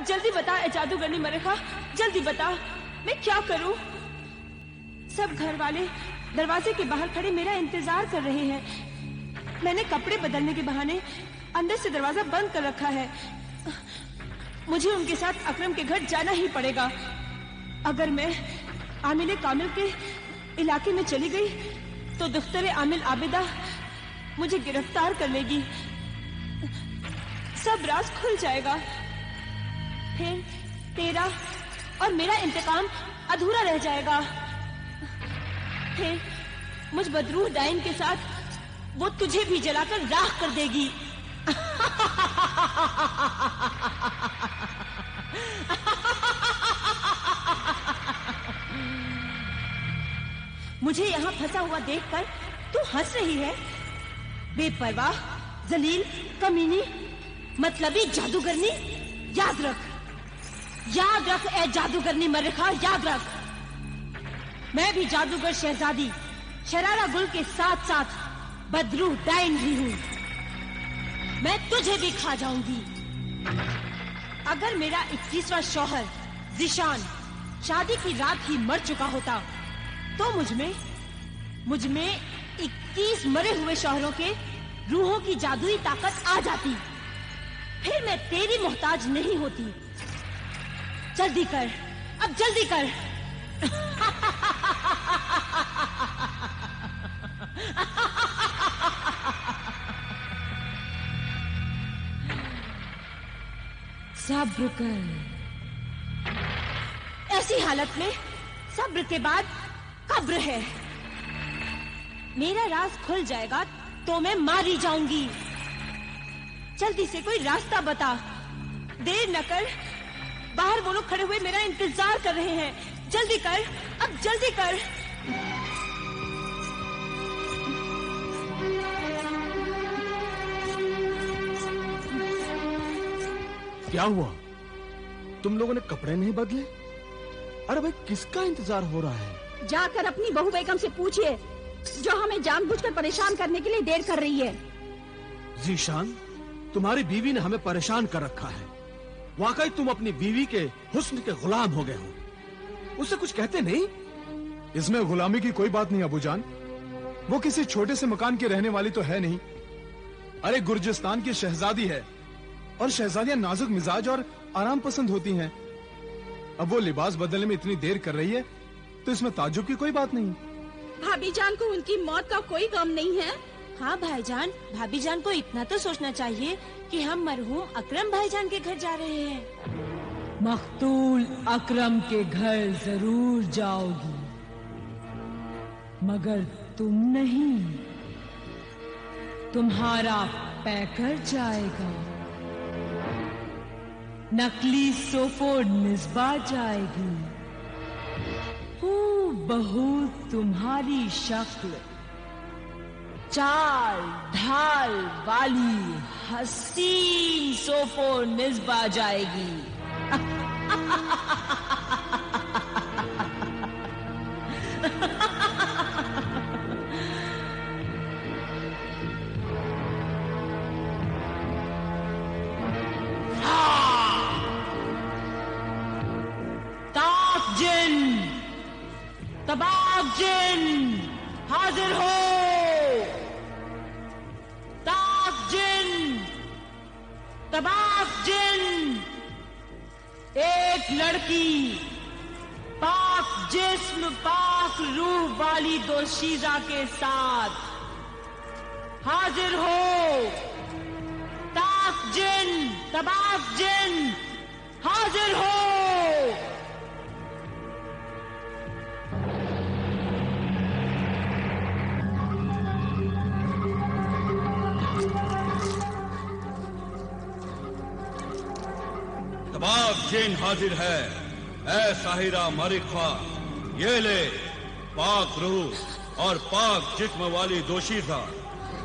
जल्दी बता ए जादूगरनी मरेखा, जल्दी बता, मैं क्या करूं? सब घर वाले दरवाजे के बाहर खड़े मेरा इंतजार कर रहे हैं। मैंने कपड़े बदलने के बहाने अंदर से दरवाजा बंद कर रखा है। मुझे उनके साथ अकरम के घर जाना ही पड़ेगा। अगर मैं आमिल कामिल के इलाके में चली गई तो दुख्तर आमिल आबिदा मुझे गिरफ्तार कर लेगी। सब राज खुल जाएगा। फिर तेरा और मेरा इंतकाम अधूरा रह जाएगा। फिर मुझ बदरूह डाइन के साथ वो तुझे भी जलाकर राख कर देगी। मुझे यहाँ फंसा हुआ देखकर तू हंस रही है। बेपरवाह, जलील, कमीनी, मतलबी जादूगरनी, याद रख ए जादूगरनी मरेखा, याद रख। मैं भी जादूगर शहजादी शरारा गुल के साथ साथ बदरूह डाइन भी हूँ। मैं तुझे भी खा जाऊंगी। अगर मेरा 21वां शौहर ज़ीशान शादी की रात ही मर चुका होता तो मुझ में 21 मरे हुए शौहरों के रूहों की जादुई ताकत आ जाती। फिर मैं तेरी मोहताज नहीं होती। जल्दी कर, अब जल्दी कर। सब्र कर। ऐसी हालत में सब्र के बाद कब्र है। मेरा राज खुल जाएगा तो मैं मारी जाऊंगी। जल्दी से कोई रास्ता बता। देर न कर, बाहर वो लोग खड़े हुए मेरा इंतजार कर रहे हैं। जल्दी कर, अब जल्दी कर। क्या हुआ? तुम लोगों ने कपड़े नहीं बदले? अरे भाई, किसका इंतजार हो रहा है? जाकर अपनी बहू बेगम से पूछिए जो हमें जानबूझकर परेशान करने के लिए देर कर रही है। ज़ीशान, तुम्हारी बीवी ने हमें परेशान कर रखा है। वाकई तुम अपनी बीवी के हुस्न के गुलाम हो गए हो। उससे कुछ कहते नहीं? इसमें गुलामी की कोई बात नहीं अबूजान। वो किसी छोटे से मकान की रहने वाली तो है नहीं। अरे गुर्जिस्तान की शहजादी है और शहजादियां नाजुक मिजाज और आराम पसंद होती हैं। अब वो लिबास बदलने में इतनी देर कर रही है तो इसमें ताज्जुब की कोई बात नहीं। भाभी जान को उनकी मौत का कोई गम नहीं है। हाँ भाईजान, भाभी जान को इतना तो सोचना चाहिए कि हम मरहूम अकरम भाईजान के घर जा रहे हैं। मख्तूल अकरम के घर जरूर जाओगी, मगर तुम नहीं, तुम्हारा पैकर जाएगा। नकली सोफो निस्बा जाएगी। बहू तुम्हारी शक्ल चाल ढाल वाली हसीन सोफो निस्बा जाएगी। तबाक जिन हाजिर हो। ताक जिन, तबाक जिन। एक लड़की पाक जिस्म पाक रूह वाली दोशीजा के साथ हाजिर हो। ताक जिन, तबाक जिन हाजिर हो। तबाक जिन हाजिर है। ऐ साहिरा मरिखा, ये ले पाक रूह और पाक जिस्म वाली दोशीजा।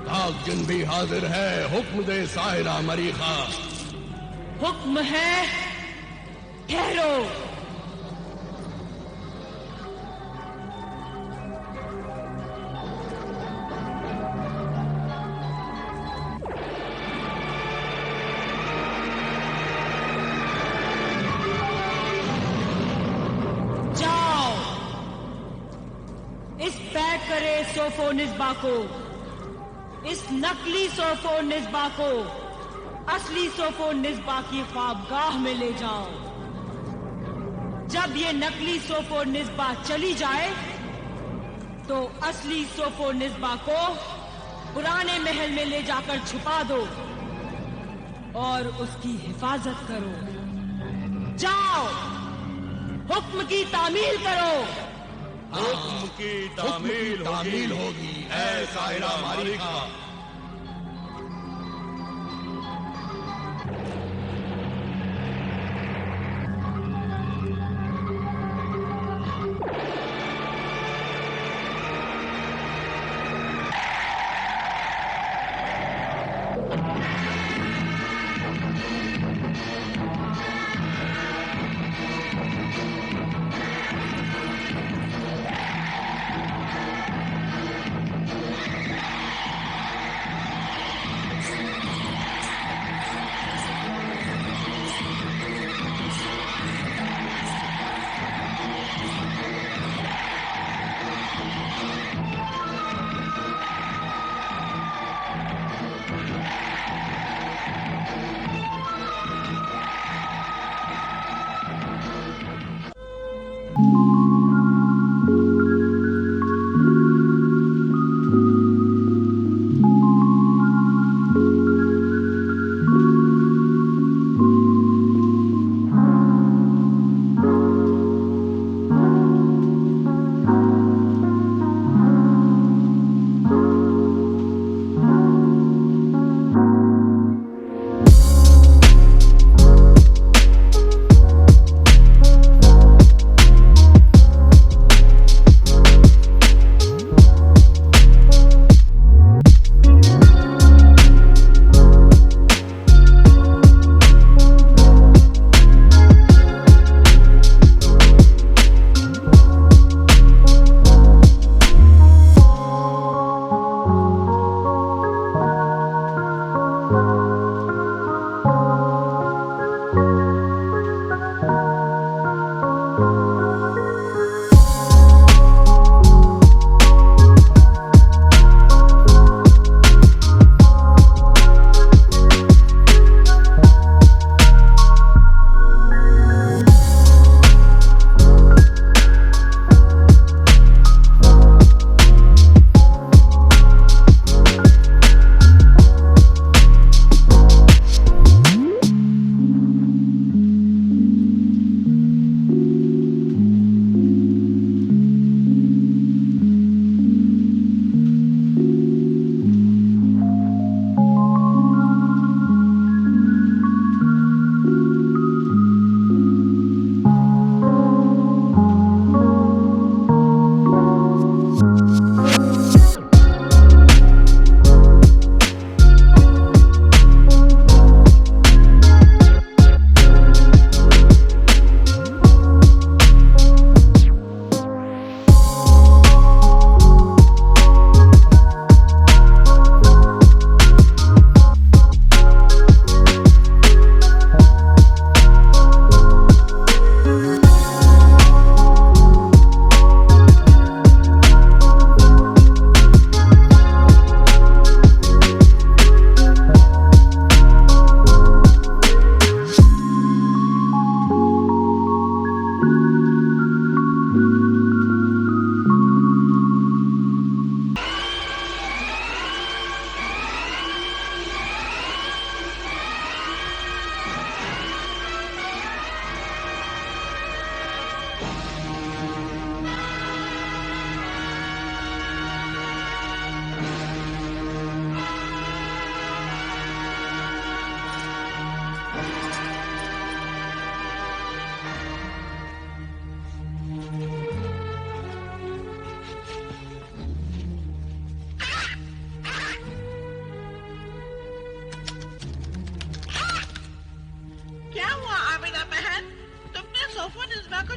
ताक जिन भी हाजिर है। हुक्म दे साहिरा मरिखा। हुक्म है, ठहरो। करे सोफो निस्बा को, इस नकली सोफो निस्बा को असली सोफो निस्बा की ख्वाबगाह में ले जाओ। जब ये नकली सोफो निस्बा चली जाए तो असली सोफो निस्बा को पुराने महल में ले जाकर छुपा दो और उसकी हिफाजत करो। जाओ, हुक्म की तामील करो। हुक्म की तामील होगी ऐ साहिरा मारिका।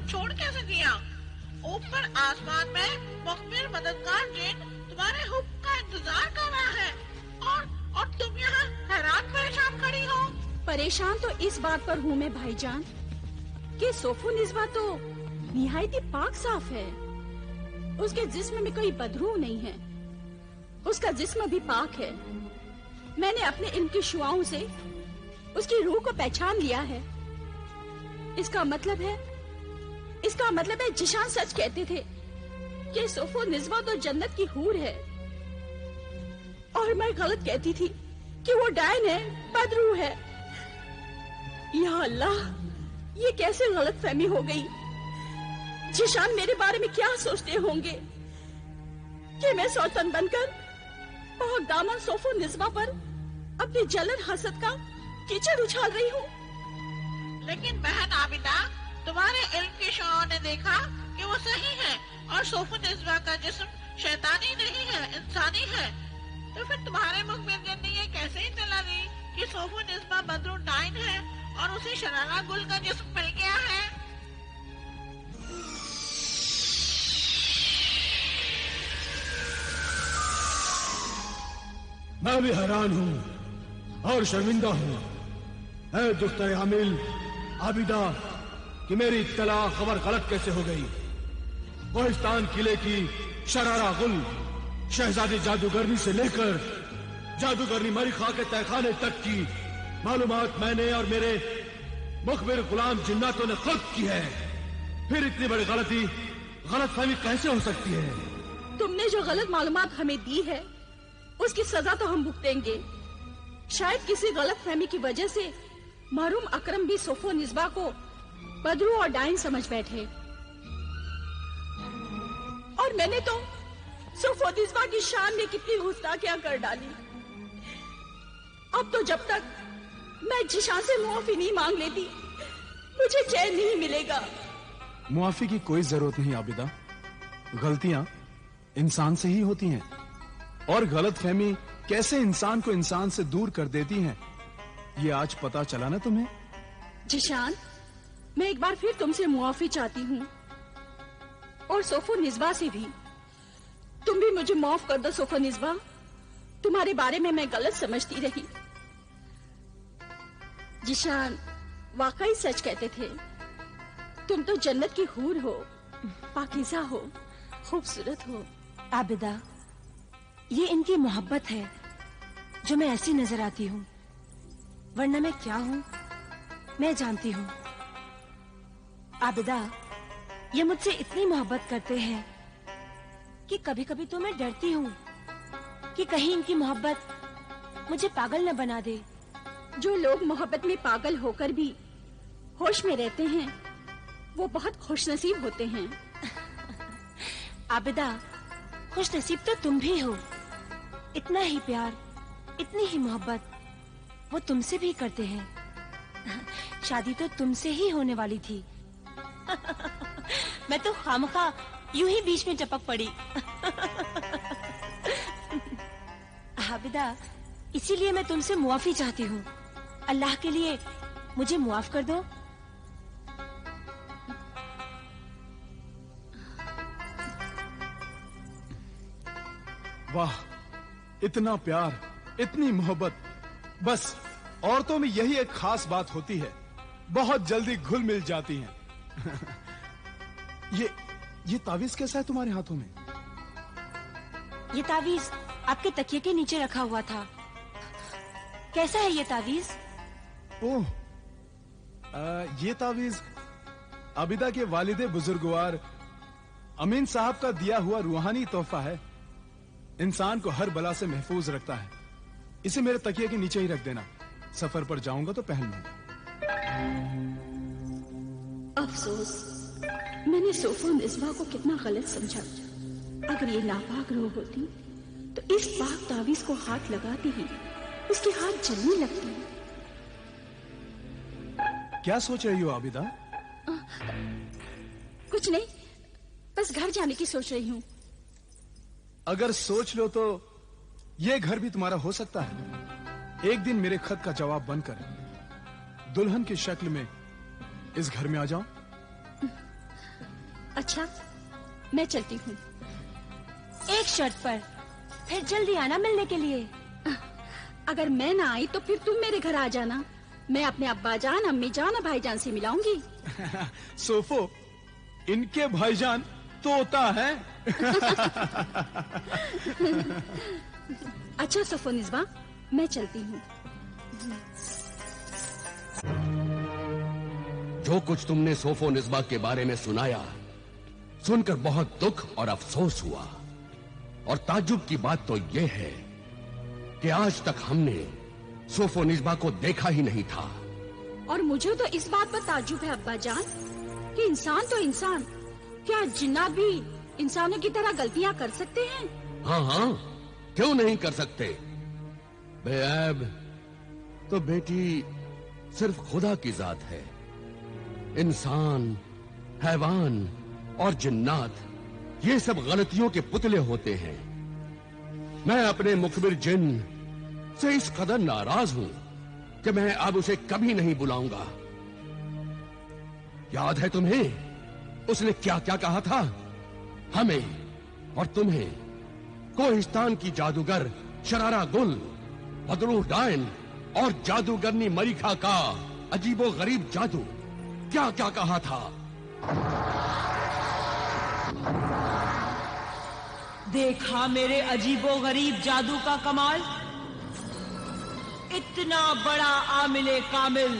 छोड़ कैसे दिया? ऊपर आसमान में मुखबिर मददगार जिन तुम्हारे हुक्म का इंतजार कर रहा है और तुम यहाँ हैरान परेशान खड़ी हो। परेशान तो इस बात पर हूँ मैं भाईजान कि सोफो निस्बा तो निहायती पाक साफ है। उसके जिस्म में कोई बदरू नहीं है, उसका जिस्म भी पाक है। मैंने अपने इल्म की शुआओं से उसकी रूह को पहचान लिया है। इसका मतलब है जिशान सच कहते थे कि सोफो निस्बा तो जन्नत की हूर है, और मैं गलत कहती थी कि वो डायन है, बदरू है। या अल्लाह, ये कैसे गलतफहमी हो गई? जिशान मेरे बारे में क्या सोचते होंगे कि मैं सौतन बनकर पाक दामन सोफो निस्बा पर अपनी जलन हसद का कीचड़ उछाल रही हूँ। लेकिन बहन आबिदा, तुम्हारे इल्म की शुआओं ने देखा कि वो सही है और सोफो निस्बा का जिस्म शैतानी नहीं है, इंसानी है। तो फिर तुम्हारे मुखबिर ने ये कैसे इत्तला दी कि सोफो निस्बा बदरू डाइन है और उसे शरारा गुल का जिस्म मिल गया है? मैं भी हैरान हूँ और शर्मिंदा हूँ, ऐ दुख्तर आमिल आबिदा, कि मेरी इत्तला खबर गलत कैसे हो गई। कोहिस्तान किले की शरारा गुल शहजादी जादूगरनी से लेकर जादूगरनी मरिखा के तहखाने तक की मालूमात मैंने और मेरे मुखबिर गुलाम जिन्नातों ने खुद की है। फिर इतनी बड़ी गलतफहमी कैसे हो सकती है? तुमने जो गलत मालूमात हमें दी है उसकी सजा तो हम भुगतेंगे। शायद किसी गलतफहमी की वजह से मरहूम अकरम भी सोफो निस्बा को बदरू और डाइन समझ बैठे, और मैंने तो सोफो निस्बा की शान में कितनी गुस्ताखियां कर डाली। अब तो जब तक मैं जिशान से मुआफी नहीं मांग लेती मुझे चैन नहीं मिलेगा। मुआफी की कोई जरूरत नहीं आबिदा, गलतियां इंसान से ही होती हैं, और गलतफहमी कैसे इंसान को इंसान से दूर कर देती हैं, ये आज पता चला ना तुम्हें। जिशान, मैं एक बार फिर तुमसे मुआफी चाहती हूँ, और सोफो निस्बा से भी। तुम भी मुझे माफ कर दो सोफो निस्बा, तुम्हारे बारे में मैं गलत समझती रही। जिशान वाकई सच कहते थे, तुम तो जन्नत की हूर हो, पाकीज़ा हो, खूबसूरत हो। आबिदा, ये इनकी मोहब्बत है जो मैं ऐसी नजर आती हूँ, वरना मैं क्या हूँ मैं जानती हूँ। आबिदा, ये मुझसे इतनी मोहब्बत करते हैं कि कभी कभी तो मैं डरती हूँ कि कहीं इनकी मोहब्बत मुझे पागल न बना दे। जो लोग मोहब्बत में पागल होकर भी होश में रहते हैं वो बहुत खुशनसीब होते हैं। आबिदा, खुशनसीब तो तुम भी हो। इतना ही प्यार, इतनी ही मोहब्बत वो तुमसे भी करते हैं। शादी तो तुमसे ही होने वाली थी। मैं तो खामखा यूं ही बीच में टपक पड़ी। आबिदा, इसीलिए मैं तुमसे मुआफी चाहती हूँ। अल्लाह के लिए मुझे मुआफ कर दो। वाह, इतना प्यार, इतनी मोहब्बत, बस औरतों में यही एक खास बात होती है, बहुत जल्दी घुल मिल जाती हैं। ये तावीज कैसा है तुम्हारे हाथों में? ये तावीज आपके तकिए के नीचे रखा हुआ था। कैसा है ये तावीज? ओह, ये तावीज आबिदा के वालिदे बुजुर्गवार अमीन साहब का दिया हुआ रूहानी तोहफा है। इंसान को हर बला से महफूज रखता है। इसे मेरे तकिए के नीचे ही रख देना, सफर पर जाऊंगा तो पहन लूंगा। अफसोस, मैंने सोफो निस्बा को कितना गलत समझा। अगर ये नापाक रूह होती तो इस पाक तावीज को हाथ लगाते ही उसके हाथ जलने लगते। क्या सोच रही हो आबिदा? कुछ नहीं, बस घर जाने की सोच रही हूँ। अगर सोच लो तो ये घर भी तुम्हारा हो सकता है। एक दिन मेरे खत का जवाब बनकर दुल्हन की शक्ल में इस घर में आ जाओ। अच्छा, मैं चलती हूँ। एक शर्त पर, फिर जल्दी आना मिलने के लिए। अगर मैं ना आई तो फिर तुम मेरे घर आ जाना। मैं अपने अब्बा जान, अम्मी जान और भाईजान से मिलाऊंगी। सोफो, इनके भाईजान तोता है। अच्छा सोफोनिस्बा, मैं चलती हूँ। जो कुछ तुमने सोफोनिस्बा के बारे में सुनाया, सुनकर बहुत दुख और अफसोस हुआ। और ताज्जुब की बात तो यह है कि आज तक हमने सोफोनिस्बा को देखा ही नहीं था। और मुझे तो इस बात पर ताज्जुब है अब्बा जान कि इंसान तो इंसान, क्या जिन्नात भी इंसानों की तरह गलतियां कर सकते हैं? हाँ हाँ, क्यों नहीं कर सकते। बेऐब तो बेटी सिर्फ खुदा की जात है। इंसान, हैवान और जिन्नात ये सब गलतियों के पुतले होते हैं। मैं अपने मुखबिर जिन से इस कदर नाराज हूं कि मैं अब उसे कभी नहीं बुलाऊंगा। याद है तुम्हें उसने क्या क्या कहा था? हमें और तुम्हें कोहिस्तान की जादूगर शरारा गुल, बदरू डायन और जादूगरनी मरीखा का अजीबो गरीब जादू क्या क्या कहा था? देखा मेरे अजीबो गरीब जादू का कमाल। इतना बड़ा आमिले कामिल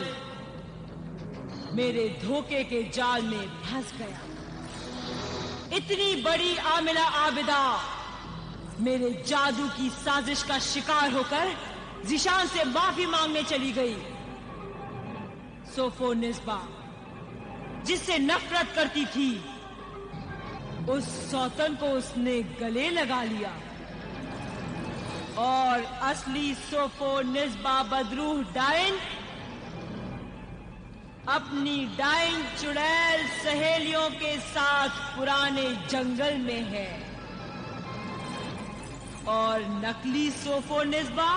मेरे धोखे के जाल में फंस गया। इतनी बड़ी आमिला आबिदा मेरे जादू की साजिश का शिकार होकर ज़िशान से माफी मांगने चली गई। सोफोनिस्बा जिससे नफरत करती थी, उस सौतन को उसने गले लगा लिया और असली सोफोनिस्बा बदरूह डायन अपनी डायन चुड़ैल सहेलियों के साथ पुराने जंगल में है और नकली सोफोनिस्बा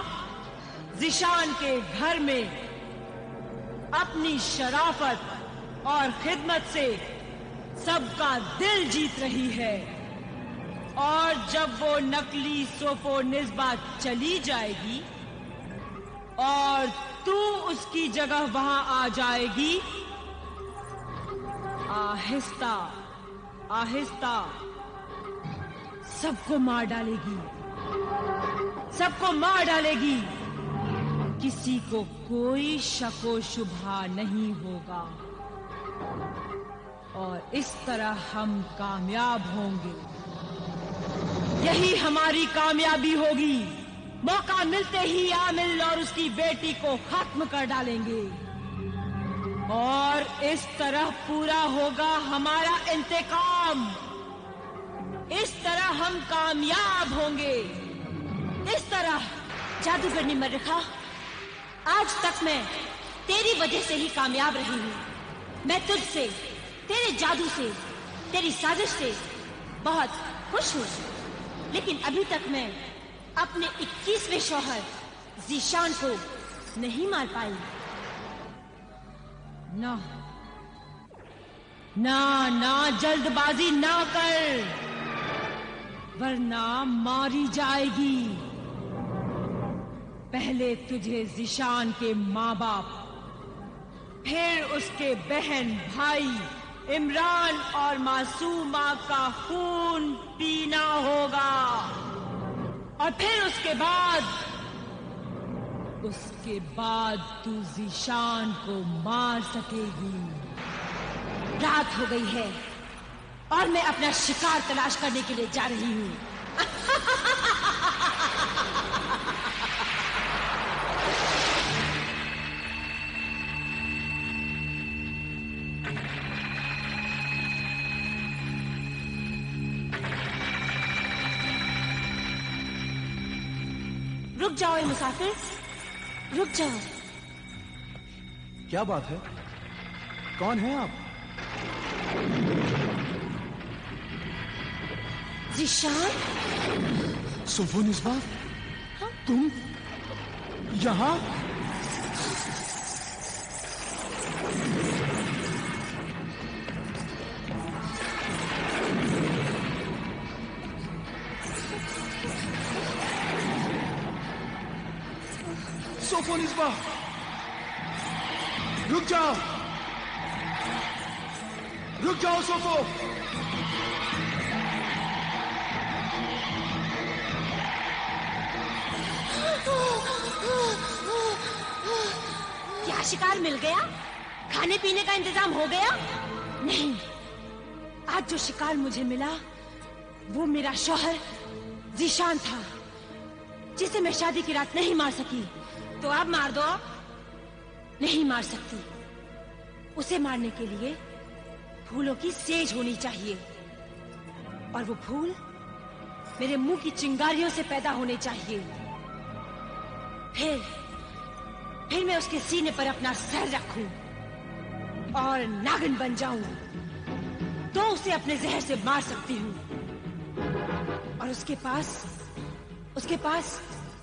ज़िशान के घर में अपनी शराफत और खिदमत से सबका दिल जीत रही है। और जब वो नकली सोफोनिस्बा चली जाएगी और तू उसकी जगह वहां आ जाएगी, आहिस्ता आहिस्ता सबको मार डालेगी, सबको मार डालेगी। किसी को कोई शको शुबहा नहीं होगा और इस तरह हम कामयाब होंगे। यही हमारी कामयाबी होगी। मौका मिलते ही आमिल और उसकी बेटी को खत्म कर डालेंगे और इस तरह पूरा होगा हमारा इंतकाम। इस तरह हम कामयाब होंगे। इस तरह जादूगरनी मरीखा, आज तक मैं तेरी वजह से ही कामयाब रही हूँ। मैं तुझसे, तेरे जादू से, तेरी साजिश से बहुत खुश हूँ, लेकिन अभी तक मैं अपने 21वें शौहर ज़िशान को नहीं मार पाई। ना ना ना, जल्दबाजी ना कर, वरना मारी जाएगी। पहले तुझे ज़िशान के माँ बाप, फिर उसके बहन भाई इमरान और मासूमा का खून पीना होगा और फिर उसके बाद तू ज़िशान को मार सकेगी। रात हो गई है और मैं अपना शिकार तलाश करने के लिए जा रही हूँ। रुक जाओ ए मुसाफिर, रुक जाओ। क्या बात है? कौन है आप? ज़िशान? सोफोनिस्बा, तुम यहाँ? सोफोनिस्बा, रुक जाओ, रुक जाओ सोफो। क्या शिकार मिल गया? खाने पीने का इंतजाम हो गया? नहीं, आज जो शिकार मुझे मिला वो मेरा शौहर जीशान था, जिसे मैं शादी की रात नहीं मार सकी। तो अब मार दो। नहीं मार सकती। उसे मारने के लिए फूलों की सेज होनी चाहिए, और वो फूल मेरे मुंह की चिंगारियों से पैदा होने चाहिए। फिर मैं उसके सीने पर अपना सर रखूं और नागिन बन जाऊं, तो उसे अपने जहर से मार सकती हूँ। और उसके पास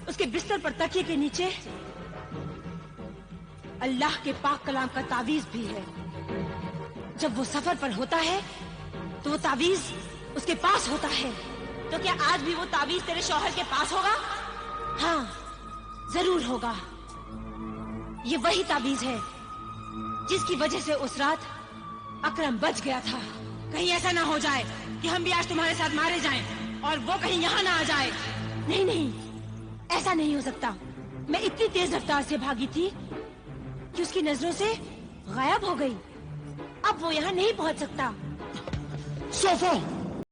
उसके बिस्तर पर तकिए के नीचे अल्लाह के पाक कलाम का तावीज भी है। जब वो सफर पर होता है तो वो तावीज उसके पास होता है। तो क्या आज भी वो तावीज तेरे शौहर के पास होगा? हाँ, जरूर होगा। ये वही तावीज है जिसकी वजह से उस रात अकरम बच गया था। कहीं ऐसा ना हो जाए कि हम भी आज तुम्हारे साथ मारे जाएं और वो कहीं यहाँ ना आ जाए। नहीं नहीं, ऐसा नहीं हो सकता। मैं इतनी तेज रफ्तार से भागी थी कि उसकी नजरों से गायब हो गई। अब वो यहाँ नहीं पहुँच सकता। सोफो!